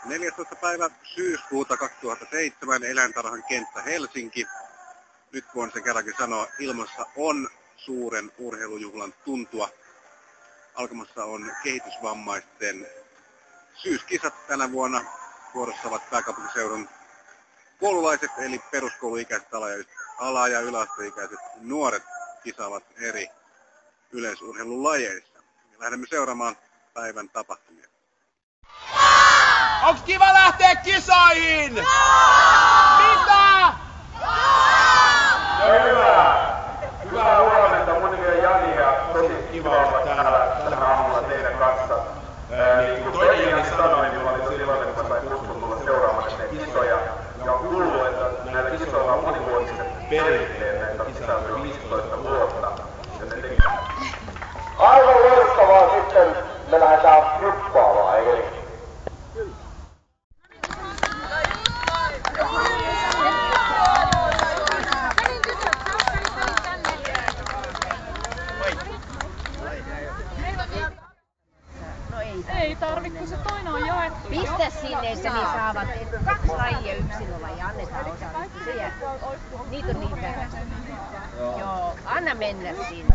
14. päivä syyskuuta 2007 Eläintarhan kenttä Helsinki. Nyt voin sen kerrankin sanoa, ilmassa on suuren urheilujuhlan tuntua. Alkamassa on kehitysvammaisten syyskisat tänä vuonna. Vuorossa ovat pääkaupunkiseudun koululaiset eli peruskouluikäiset ala- ja yläasteikäiset nuoret kisaavat eri yleisurheilulajeissa. Lähdemme seuraamaan päivän tapahtumia. Onks kiva lähteä kisoihin? Mitä? No hyvää huomenta, mun nimi on Jani ja tosi kiva olla täällä aamulla teidän kanssa. Niin kuin toinen Jani sanoi, niin mä olin tosi iloinen, kun mä sain kutsun tulla seuraamaan näitä kisoja. Ja on kuullut, että näillä kisoilla on monivuotiset perinteet, näitä kisoja on 15 vuotta. Aivan loistavaa, sitten me lähdetään hyppaamaan, eikö niin? Ei tarvi, kun se toinen on jaettu. Pistä sinne, että ne saavat 2 lajia yksilöllä ja annetaan osallistua. Niitä on niin vähän. Joo, anna mennä sinne.